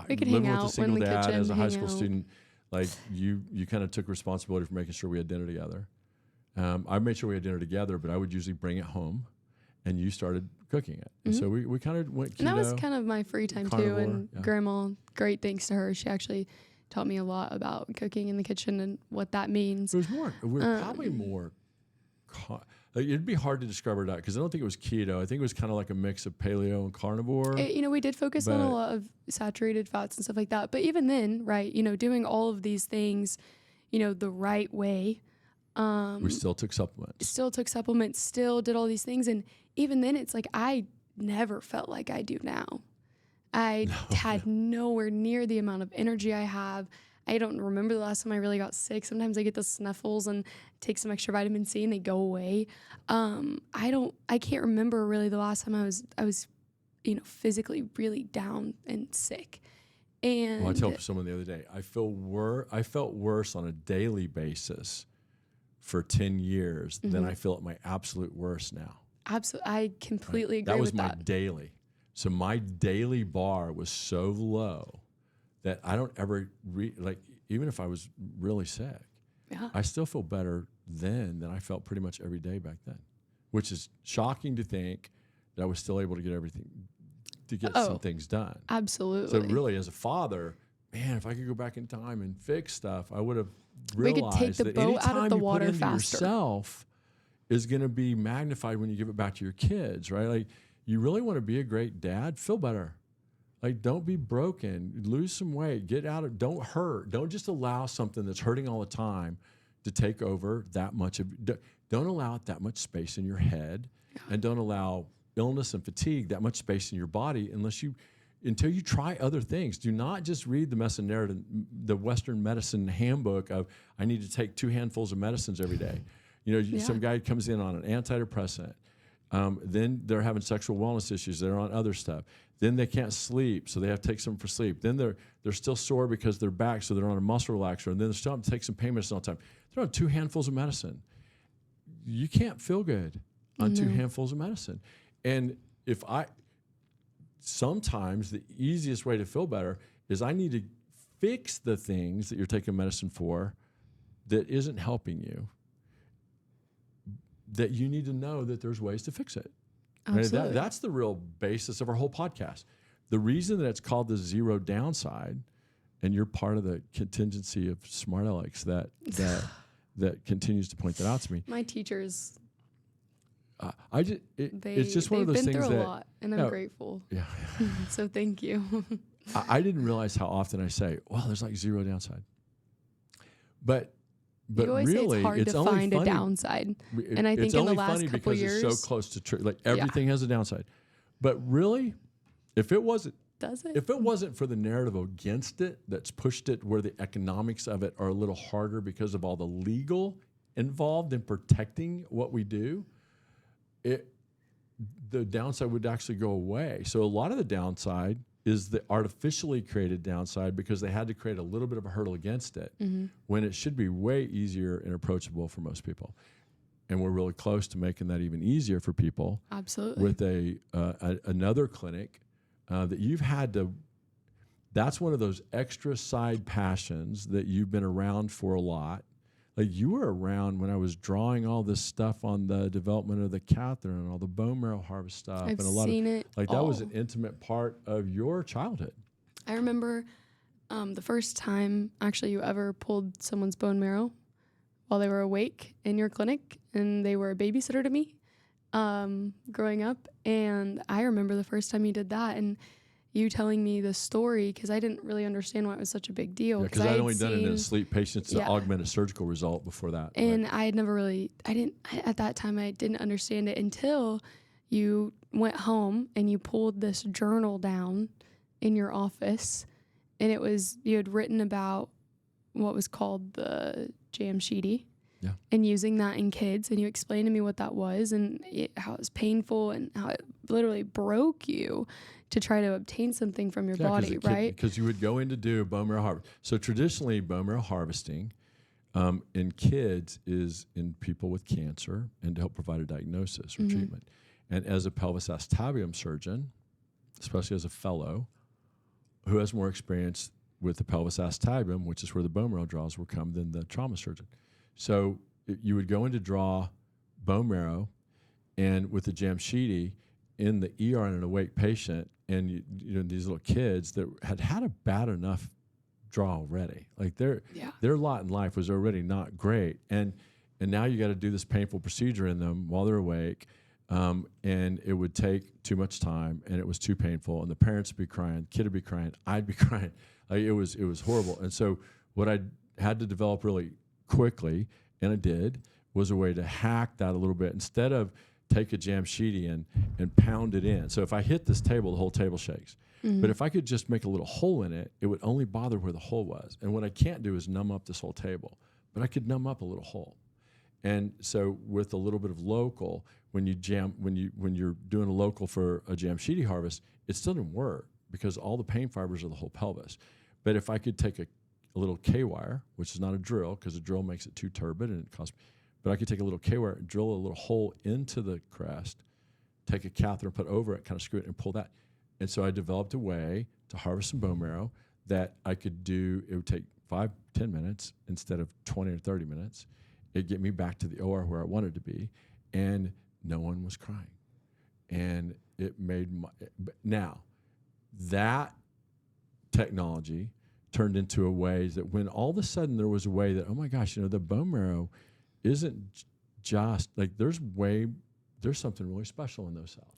We could living hang with a out, single in the dad kitchen, as a high hang school out. student. Like you kind of took responsibility for making sure we had dinner together. I made sure we had dinner together, but I would usually bring it home, and you started cooking it. And so we kind of went keto. and that was kind of my free time too. carnivore, And yeah. Grandma, great thanks to her, she actually taught me a lot about cooking in the kitchen and what that means. It was more. We're probably more. It'd be hard to describe our diet because I don't think it was keto. I think it was kind of like a mix of paleo and carnivore. We did focus on a But- lot of saturated fats and stuff like that. But even then, right, doing all of these things, the right way. We still took supplements. Still took supplements, still did all these things. And even then, it's like I never felt like I do now. I had nowhere near the amount of energy I have. I don't remember the last time I really got sick. Sometimes I get the snuffles and take some extra vitamin C and they go away. I can't remember really the last time I was physically really down and sick. And Well, I told someone the other day, I felt worse on a daily basis for 10 years than I feel at my absolute worst now. Absolutely. I completely agree That was with my that. daily. So my daily bar was so low that I don't ever even if I was really sick, Yeah. I still feel better then than I felt pretty much every day back then, which is shocking to think that I was still able to get some things done. Absolutely. So really, as a father, man, if I could go back in time and fix stuff, I would have We could take realized the that boat out of anytime the you put water into faster. yourself is going to be magnified when you give it back to your kids, right? Like, you really want to be a great dad, feel better. Like, don't be broken, lose some weight, don't hurt. Don't just allow something that's hurting all the time to take over that much don't allow it that much space in your head, and don't allow illness and fatigue that much space in your body until you try other things. Do not just read the Western medicine handbook of, I need to take 2 handfuls of medicines every day. Some guy comes in on an antidepressant. Then they're having sexual wellness issues. They're on other stuff. Then they can't sleep, so they have to take something for sleep. Then they're still sore because they're back, so they're on a muscle relaxer. And then they still have to take some pain medicine all the time. They're on 2 handfuls of medicine. You can't feel good on 2 handfuls of medicine. And sometimes the easiest way to feel better is I need to fix the things that you're taking medicine for that isn't helping you, that you need to know that there's ways to fix it. Absolutely. Right? That's the real basis of our whole podcast. The reason that it's called the zero downside, and you're part of the contingency of Smart Alex that continues to point that out to me. My teachers, it's just one of those things they've been through that, a lot, and I'm grateful. Yeah. So thank you. I didn't realize how often I say, well, there's like zero downside. But you always really, say it's hard to only find funny. a downside. And I think it's in only the last funny couple because years, it's so close to truth. Like, everything has a downside. But really, if it wasn't for the narrative against it that's pushed it, where the economics of it are a little harder because of all the legal involved in protecting what we do, the downside would actually go away. So a lot of the downside is the artificially created downside because they had to create a little bit of a hurdle against it, when it should be way easier and approachable for most people. And we're really close to making that even easier for people. Absolutely. With another clinic that you've had to. That's one of those extra side passions that you've been around for a lot. Like, you were around when I was drawing all this stuff on the development of the catheter and all the bone marrow harvest stuff. I've and a lot seen of, it like, that was all. an intimate part of your childhood. I remember the first time actually you ever pulled someone's bone marrow while they were awake in your clinic, and they were a babysitter to me growing up. And I remember the first time you did that, and you telling me the story, because I didn't really understand why it was such a big deal. Because I'd only done it in sleep patients to augment a surgical result before that. And I had never really, at that time, I didn't understand it until you went home and you pulled this journal down in your office. And you had written about what was called the Jamshidi. Yeah. And using that in kids. And you explained to me what that was, and how it was painful, and how it literally broke you to try to obtain something from your body, right? Because you would go in to do bone marrow harvest. So traditionally, bone marrow harvesting in kids is in people with cancer, and to help provide a diagnosis or treatment. And as a pelvis acetabular surgeon, especially as a fellow, who has more experience with the pelvis acetabulum, which is where the bone marrow draws will come, than the trauma surgeon. So you would go in to draw bone marrow, and with the Jamshidi in the ER in an awake patient, and these little kids that had a bad enough draw already, like their lot in life was already not great, and now you got to do this painful procedure in them while they're awake, and it would take too much time, and it was too painful, and the parents would be crying, kid would be crying, I'd be crying, like it was horrible. And so what I had to develop really quickly, and I did, was a way to hack that a little bit. Instead of take a Jamshidi and pound it in. So if I hit this table, the whole table shakes. But if I could just make a little hole in it, it would only bother where the hole was. And what I can't do is numb up this whole table, but I could numb up a little hole. And so with a little bit of local, when you're doing a local for a Jamshidi harvest, it still didn't work because all the pain fibers are the whole pelvis. But if I could take a little K-wire, which is not a drill, because a drill makes it too turbid and it costs. But I could take a little K-wire and drill a little hole into the crest, take a catheter, put over it, kind of screw it and pull that. And so I developed a way to harvest some bone marrow that I could do. It would take 5-10 minutes instead of 20 or 30 minutes. It'd get me back to the OR where I wanted to be, and no one was crying. And it made now that technology turned into a way that when all of a sudden there was a way that, oh my gosh, the bone marrow isn't just like there's something really special in those cells.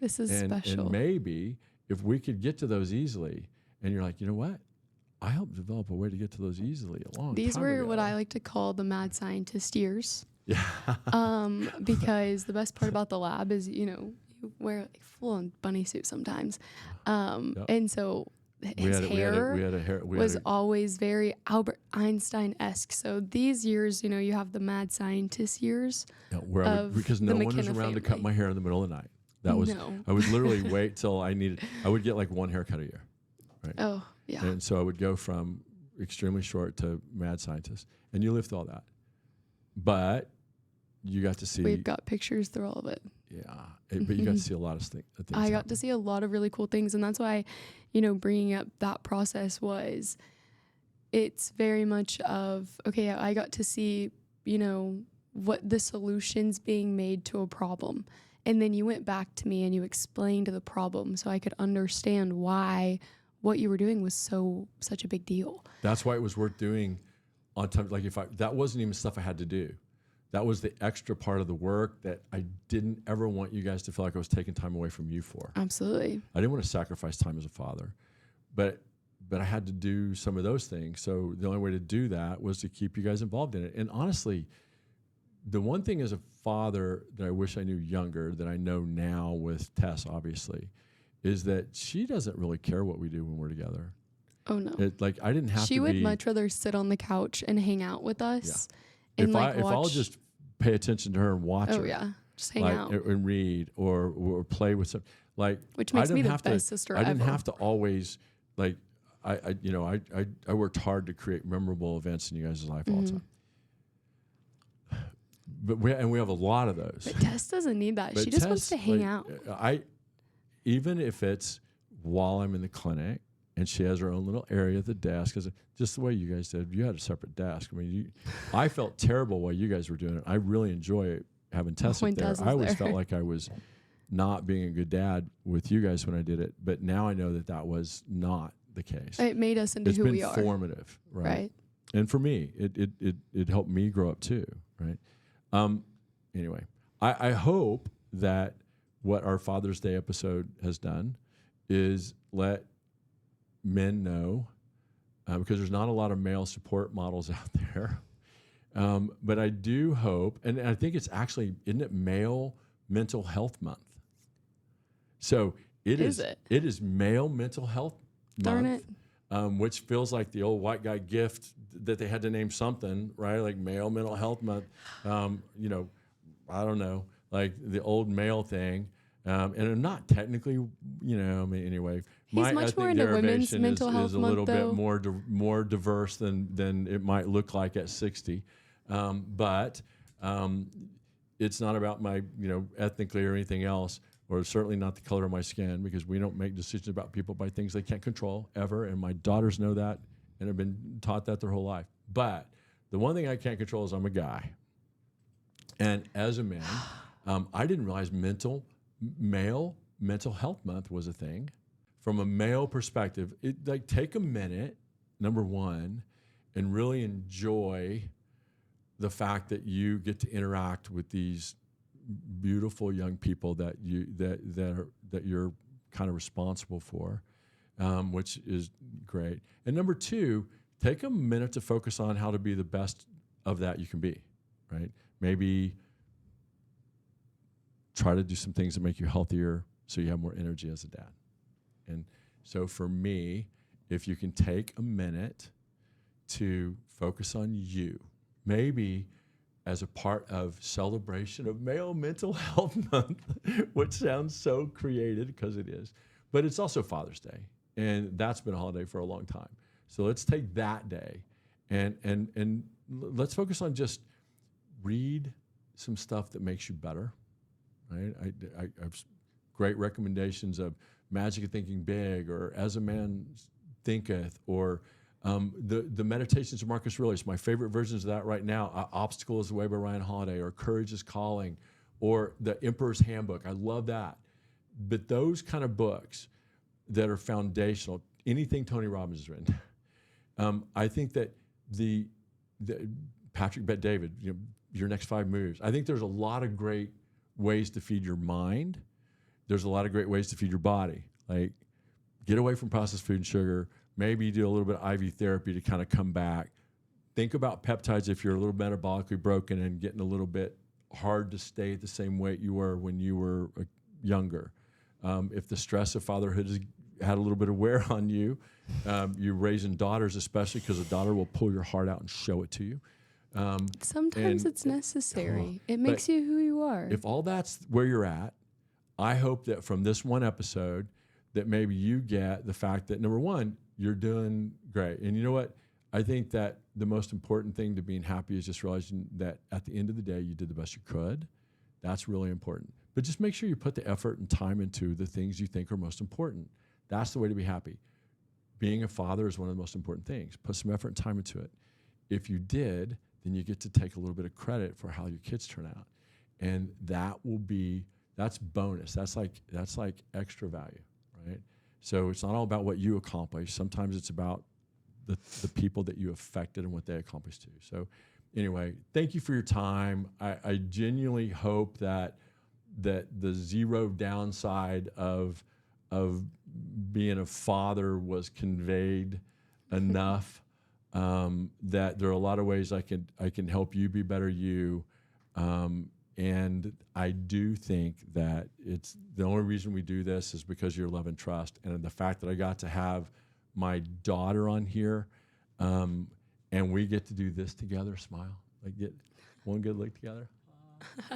This is special. And maybe if we could get to those easily, and you're like, you know what? I helped develop a way to get to those easily a long time These were ago. what I like to call the mad scientist years. Yeah. Because the best part about the lab is, you wear like full-on bunny suit sometimes. Yep. And so his hair was a, always very Albert Einstein-esque. So these years, you have the mad scientist years. where because no one was around to cut my hair in the middle of the night. That was, I would literally wait till I would get like one haircut a year. Right. Oh, yeah. And so I would go from extremely short to mad scientist, and you lived all that. But you got to see. We've got pictures through all of it. Yeah, but you got to see a lot of things. I got to see a lot of really cool things, and that's why, bringing up that process was, it's very much of, okay, I got to see, what the solutions being made to a problem. And then you went back to me and you explained the problem so I could understand why what you were doing was such a big deal. That's why it was worth doing on time. Like that wasn't even stuff I had to do. That was the extra part of the work that I didn't ever want you guys to feel like I was taking time away from you for. Absolutely. I didn't want to sacrifice time as a father, but I had to do some of those things. So the only way to do that was to keep you guys involved in it. And honestly, the one thing as a father that I wish I knew younger, that I know now with Tess, obviously, is that she doesn't really care what we do when we're together. Oh, no. I didn't have to be. She would much rather sit on the couch and hang out with us. Yeah. And if I'll just pay attention to her and watch her. Oh, yeah. Just hang out. And read or play with some. Which makes me the best sister ever. I didn't have to always, I worked hard to create memorable events in you guys' life all the time. But we have a lot of those. But Tess doesn't need that. She just wants to hang out. Even if it's while I'm in the clinic and she has her own little area at the desk, just the way you guys did. You had a separate desk. I mean, I felt terrible while you guys were doing it. I really enjoy having Tess up there. I always felt like I was not being a good dad with you guys when I did it, but now I know that was not the case. It made us into who we are. It's been formative, right? And for me, it helped me grow up too, right? Anyway, I hope that what our Father's Day episode has done is let men know, because there's not a lot of male support models out there. But I do hope, and I think it's actually, isn't it Male Mental Health Month? So it is Male Mental Health Darn Month. Which feels like the old white guy gift that they had to name something, right? Like Male Mental Health Month. I don't know, like the old male thing. And I'm not technically, anyway. He's much more into women's mental health is a month, little though. bit more diverse than it might look like at 60. But it's not about my, ethnically or anything else, or certainly not the color of my skin, because we don't make decisions about people by things they can't control ever. And my daughters know that and have been taught that their whole life. But the one thing I can't control is I'm a guy. And as a man, I didn't realize Male Mental Health Month was a thing. From a male perspective, take a minute, number one, and really enjoy the fact that you get to interact with these beautiful young people that you're kind of responsible for, which is great. And number two, take a minute to focus on how to be the best of that you can be, right? Maybe try to do some things that make you healthier so you have more energy as a dad. And so for me, if you can take a minute to focus on you, maybe as a part of celebration of Male Mental Health Month, which sounds so creative because it is, but it's also Father's Day, and that's been a holiday for a long time. So let's take that day and let's focus on just read some stuff that makes you better, right? I've great recommendations of Magic of Thinking Big or As a Man Thinketh or the Meditations of Marcus Aurelius. My favorite versions of that right now, Obstacle is the Way by Ryan Holiday, or Courage is Calling, or The Emperor's Handbook. I love that. But those kind of books that are foundational, anything Tony Robbins has written, I think that the Patrick Bet David, Your Next 5 Moves. I think there's a lot of great ways to feed your mind. There's a lot of great ways to feed your body. Like, get away from processed food and sugar. Maybe do a little bit of IV therapy to kind of come back. Think about peptides if you're a little metabolically broken and getting a little bit hard to stay at the same weight you were when you were younger. If the stress of fatherhood has had a little bit of wear on you, you're raising daughters especially, because a daughter will pull your heart out and show it to you. Sometimes it's necessary. It makes you who you are. If all that's where you're at, I hope that from this one episode that maybe you get the fact that, number one, you're doing great. And you know what? I think that the most important thing to being happy is just realizing that at the end of the day, you did the best you could. That's really important. But just make sure you put the effort and time into the things you think are most important. That's the way to be happy. Being a father is one of the most important things. Put some effort and time into it. If you did, then you get to take a little bit of credit for how your kids turn out. And that's bonus. That's like extra value, right? So it's not all about what you accomplish. Sometimes it's about the people that you affected and what they accomplished too. So anyway, thank you for your time. I genuinely hope that the zero downside of being a father was conveyed enough, that there are a lot of ways I can help you be better you. And I do think that it's the only reason we do this is because of your love and trust. And the fact that I got to have my daughter on here, and we get to do this together, smile, like get one good look together.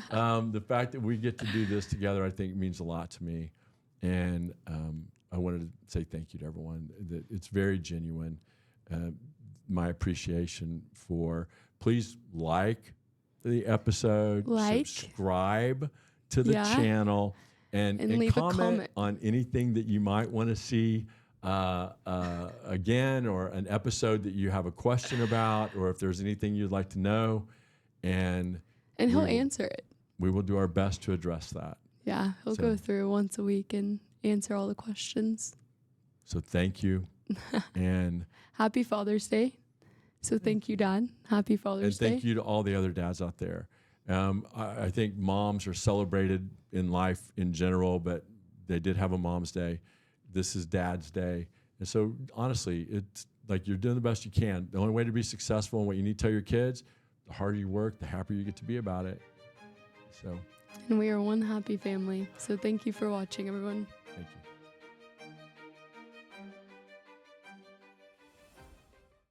The fact that we get to do this together, I think means a lot to me. And I wanted to say thank you to everyone. That it's very genuine. My appreciation for, please like the episode, subscribe to the channel, and leave comment, a comment on anything that you might want to see again, or an episode that you have a question about, or if there's anything you'd like to know. And he'll answer it. We will do our best to address that. Yeah, he'll go through once a week and answer all the questions. So thank you. And happy Father's Day. So thank you, Dad. Happy Father's Day. And thank you to all the other dads out there. I think moms are celebrated in life in general, but they did have a Mom's Day. This is Dad's Day. And so honestly, it's like you're doing the best you can. The only way to be successful and what you need to tell your kids, the harder you work, the happier you get to be about it. So. And we are one happy family. So thank you for watching, everyone. Thank you.